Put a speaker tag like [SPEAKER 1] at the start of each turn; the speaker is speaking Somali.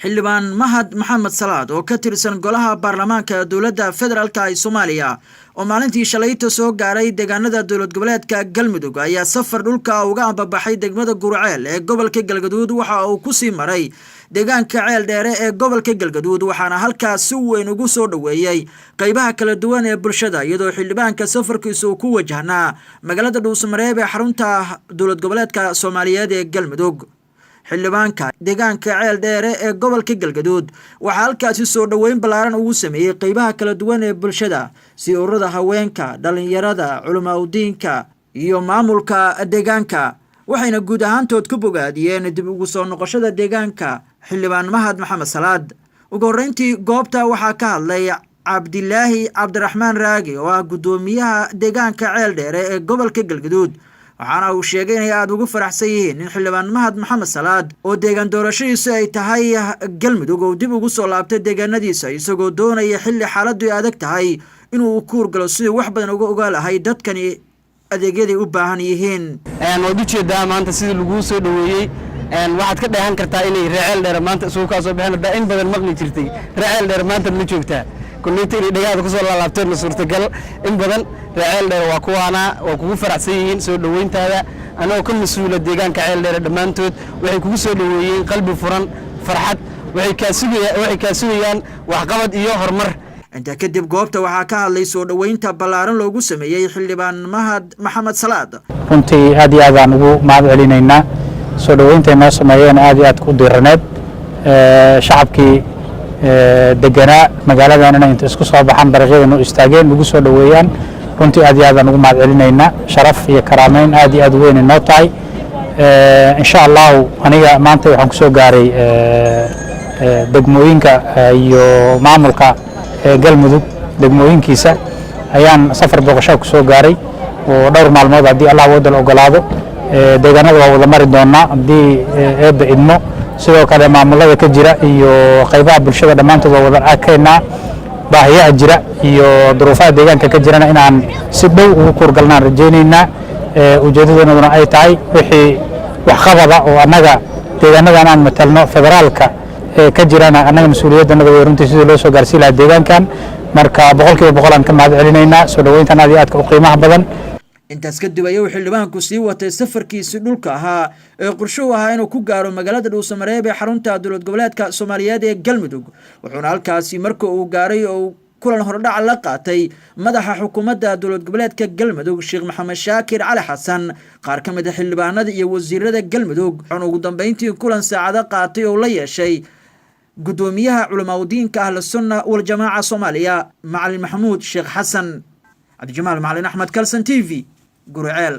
[SPEAKER 1] xildhibaan Mahad Maxamed Salaad oo ka tirsan golaha baarlamaanka dowladda federaalka ee Soomaaliya oo maalintii shalayto soo gaaray deegaanada dowlad goboleedka Galmudug ayaa safar dhulka uga ambabaxay degmada Gurceel ee gobolka Galgaduud waxa uu ku sii maray deegaanka Ceel Dheere ee gobolka Galgaduud waxaana halkaas si weyn ugu soo dhaweeyay qaybaha kala duwan ee bulshada iyadoo xildhibaanka safarkiisu ku wajahnaa magaalada Dhuusamareeb ee xarunta dowlad goboleedka Soomaaliyeed ee Galmudug xildhibaanka deegaanka Ceel Dheere ee gobolka Galgaduud waxa halkaas soo dhaweyn balaaran ugu sameeyay qaybaha kala duwan ee bulshada si ururada haweenka dhalinyarada culumada iyo maamulka deegaanka waxayna guud ahaantood ku bogaadiyeen dib ugu soo noqoshada deegaanka xildhibaan Mahad Maxamed Salaad ugu horeyntii goobta waxa ka hadlay Cabdilaahi Cabdiraxmaan Raagi oo ah gudoomiyaha deegaanka Ceel Dheere ee gobolka Galgaduud waxaana uu sheegay in aad ugu faraxsan yihiin in xildhibaan Mahad Maxamed Salaad oo deegaan doorashadiisu ay tahay Galmudug oo dib ugu soo laabtay deegaanadiisa isagoo doonaya xilli xaaladdu adag tahay inuu ku urgalo si wax badan uga ogaalahay dadkani adeegyada u baahan yihiin
[SPEAKER 2] wadi jeedaa maanta sidii lagu soo dhaweeyay waxaad ka dheehan kartaa inay Ceel Dheere maanta soo ka soo bixin in badan maqli jirtay Ceel Dheere maanta la joogtaa kulliyeed dhagaada ku soo laabteen suurtagal in badan Ceel Dheere waa kuwaana waa kugu faraxsan yihiin soo dhaweyntaada anoo ka mas'uula deegaanka Ceel Dheere dhamaantood waxay kugu soo dhaweeyeen qalbi furan farxad waxay ka sugayaan wax qabad iyo horumar
[SPEAKER 1] inta kadib goobta waxa ka hadlay soo dhaweynta balaaran loogu sameeyay xildhibaan Mahad Maxamed Salaad
[SPEAKER 3] runtii aad iyo aad aan ugu mahad celinaynaa soo dhaweynta ay noo sameeyeen aad iyo aad ku diirneed shacabkii deganaa magaaladana inta isku soo baxan dariiqada noo istaageen ugu soo dhaweeyaan runtii aad iyo aad aan ugu mahad celinaynaa sharaf iyo karaameyn aad iyo aad weyn noo tahay insha Allah aniga maanta waxaan ku soo gaaray degmooyinka iyo maamulka Galmudug degmooyinkiisa ayaan safar booqasho ku soo gaaray oo dhowr maalmood hadii Allah wada ogolaado deegaanada waa wada mari doona hadii eeba idmo sidoo kale maamulada ka jira iyo qaybaha bulshada dhamaantood wada arkayna baahiyaha jira iyo duruufaha deegaanka ka jirana inaan si dhow ugu kurgalnaan rajeynayna ujeedadeeduna ay tahay wixii wax qabada oo anaga deegaanada aan matalno federaalka ka jirana anaga mas'uuliyadana runtii sidoo loo soo gaarsiin lahaa deegaankan marka 100% aan ka mahad celinayna soo dhaweyntan aad iyo aad u qiimaha badan
[SPEAKER 1] intaas kadib ayuu xildhibaanku sii watay safarkiisa dhulka ahaa ee qorsho ahaa inuu ku gaaro magaalada Dhuusamareeb ee xarunta dowlad goboleedka Soomaaliyeed ee Galmudug wuxuuna halkaasi markii uu gaaray oo kulan hordhac la qaatay madaxa xukuumadda dowlad goboleedka Galmudug Sheekh Maxamed Shaakir Cali Xasan qaar ka mid ah xildhibaanada iyo wasiirada Galmudug waxaana ugu dambeyntii kulan saacado qaatay oo la yeeshay gudoomiyaha culumada ahla sunna wal jamaa Soomaaliya Macallin Maxamuud Sheekh Xasan Abdi Jamaal Macallin Axmed Kalsan TV Gurceel